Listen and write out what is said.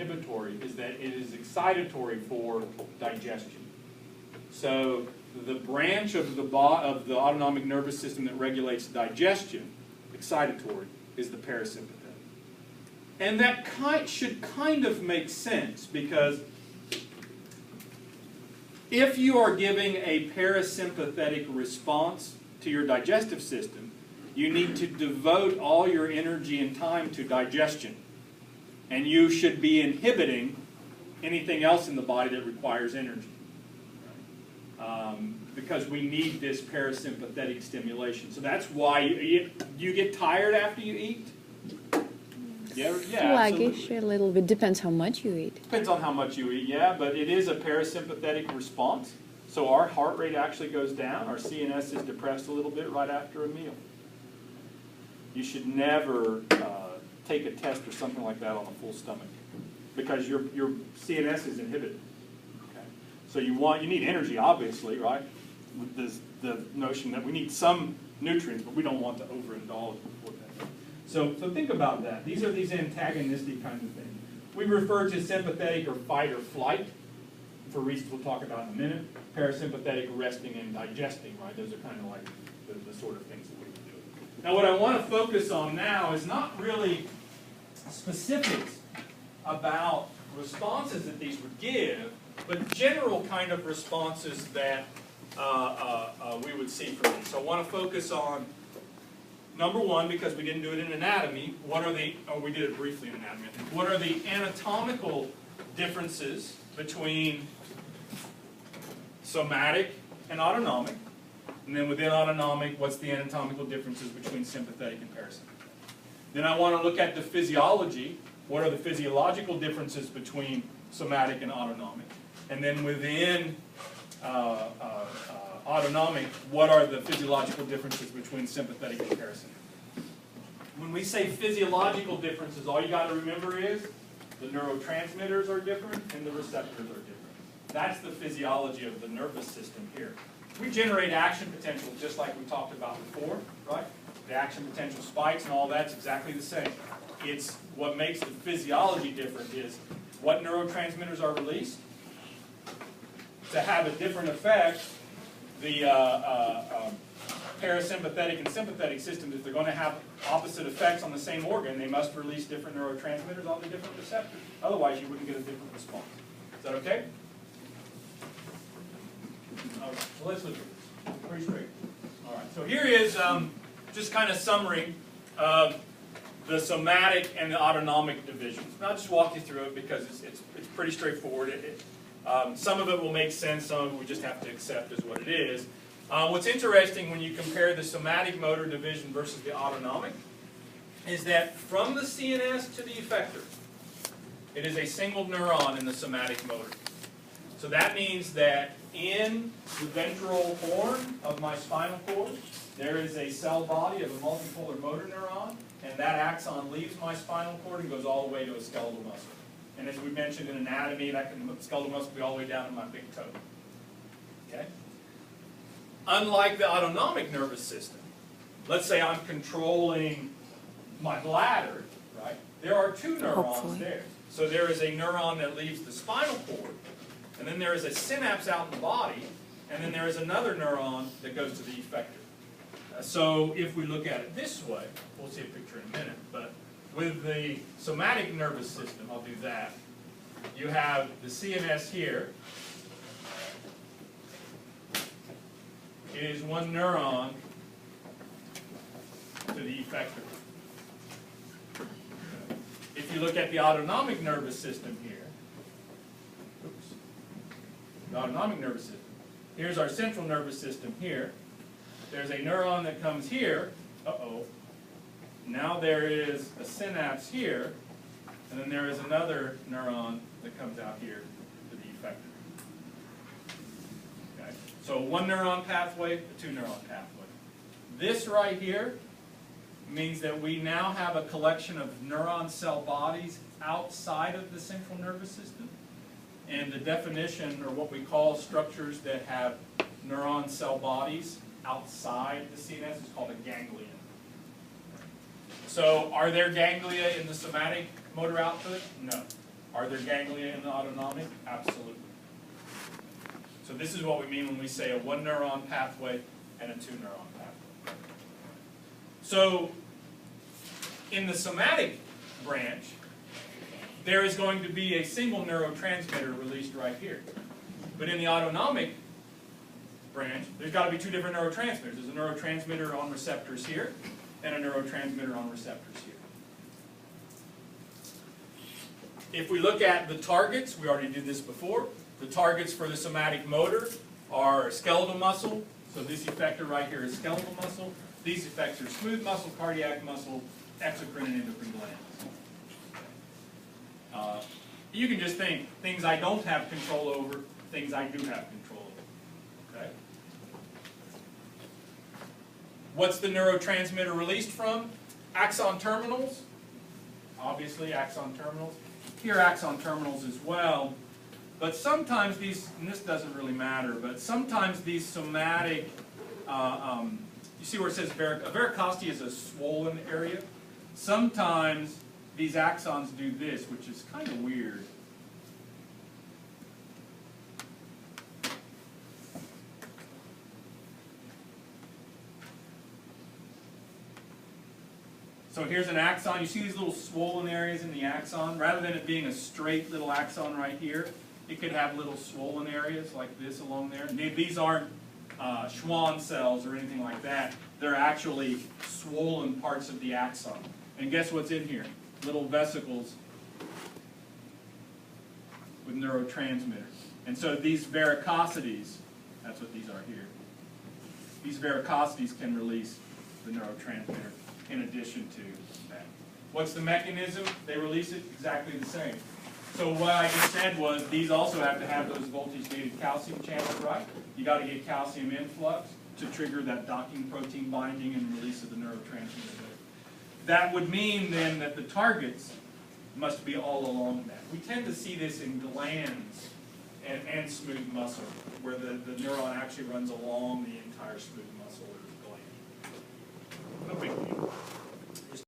inhibitory is that it is excitatory for digestion. So the branch of the autonomic nervous system that regulates digestion, excitatory, is the parasympathetic. And that should kind of make sense, because if you are giving a parasympathetic response to your digestive system, you need to devote all your energy and time to digestion. And you should be inhibiting anything else in the body that requires energy. Because we need this parasympathetic stimulation. So that's why you get tired after you eat. Yeah, sluggish absolutely. a little bit. Depends how much you eat. Depends on how much you eat, yeah, but it is a parasympathetic response. So our heart rate actually goes down. Our CNS is depressed a little bit right after a meal. You should never take a test or something like that on a full stomach, because your CNS is inhibited. Okay? So you need energy, obviously, right? With the notion that we need some nutrients, but we don't want to overindulge before that. So think about that. These are these antagonistic kinds of things. We refer to sympathetic or fight or flight, for reasons we'll talk about in a minute. Parasympathetic, resting and digesting, right? Those are kind of like the sort of things that we would do. Now what I want to focus on now is not really specifics about responses that these would give, but general kind of responses that we would see from these. So I want to focus on number one, because we didn't do it in anatomy, we did it briefly in anatomy, I think. What are the anatomical differences between somatic and autonomic? And then within autonomic, what's the anatomical differences between sympathetic and parasympathetic? Then I want to look at the physiology. What are the physiological differences between somatic and autonomic? And then within autonomic, what are the physiological differences between sympathetic and parasympathetic? When we say physiological differences, all you got to remember is the neurotransmitters are different and the receptors are different. That's the physiology of the nervous system here. We generate action potential just like we talked about before, right? The action potential spikes and all that's exactly the same. It's what makes the physiology different is what neurotransmitters are released. To have a different effect, the parasympathetic and sympathetic systems, if they're going to have opposite effects on the same organ, they must release different neurotransmitters on the different receptors. Otherwise, you wouldn't get a different response. Is that okay? All right, so let's look at this. Pretty straight. All right, so here is just kind of summary of the somatic and the autonomic divisions. And I'll just walk you through it because it's pretty straightforward. Some of it will make sense, some of it we just have to accept as what it is. What's interesting when you compare the somatic motor division versus the autonomic is that from the CNS to the effector, it is a single neuron in the somatic motor. So that means that in the ventral horn of my spinal cord, there is a cell body of a multipolar motor neuron, and that axon leaves my spinal cord and goes all the way to a skeletal muscle. And as we mentioned in anatomy, that skeletal muscle can be all the way down to my big toe. Okay? Unlike the autonomic nervous system, let's say I'm controlling my bladder, right? There are two neurons there. So there is a neuron that leaves the spinal cord, and then there is a synapse out in the body, and then there is another neuron that goes to the effector. So if we look at it this way, we'll see a picture in a minute, but with the somatic nervous system, I'll do that. You have the CNS here. It is one neuron to the effector. If you look at the autonomic nervous system here, the autonomic nervous system, here's our central nervous system here. There's a neuron that comes here. Uh-oh. Now there is a synapse here, and then there is another neuron that comes out here to the effector. Okay. So one neuron pathway, a two neuron pathway. This right here means that we now have a collection of neuron cell bodies outside of the central nervous system. And the definition, or what we call structures that have neuron cell bodies outside the CNS, is called a ganglion. So are there ganglia in the somatic motor output? No. Are there ganglia in the autonomic? Absolutely. So this is what we mean when we say a one neuron pathway and a two neuron pathway. So in the somatic branch, there is going to be a single neurotransmitter released right here. But in the autonomic branch, there's got to be two different neurotransmitters. There's a neurotransmitter on receptors here and a neurotransmitter on receptors here. If we look at the targets, we already did this before. The targets for the somatic motor are skeletal muscle. So this effector right here is skeletal muscle. These effects are smooth muscle, cardiac muscle, exocrine, and endocrine glands. You can just think things I don't have control over, things I do have control over. Okay? What's the neurotransmitter released from? Axon terminals. Obviously, axon terminals. Here, axon terminals as well. But sometimes these, and this doesn't really matter, but sometimes these somatic, you see where it says a varicosity is a swollen area. Sometimes these axons do this, which is kind of weird. So here's an axon. You see these little swollen areas in the axon? Rather than it being a straight little axon right here, it could have little swollen areas like this along there. These aren't Schwann cells or anything like that. They're actually swollen parts of the axon. And guess what's in here? Little vesicles with neurotransmitters. And so these varicosities, that's what these are here. These varicosities can release the neurotransmitter in addition to that. What's the mechanism? They release it exactly the same. So what I just said was these also have to have those voltage-gated calcium channels, right? You got to get calcium influx to trigger that docking protein binding and release of the neurotransmitter. That would mean then that the targets must be all along that. We tend to see this in glands and smooth muscle, where the neuron actually runs along the entire smooth muscle or gland. No big deal.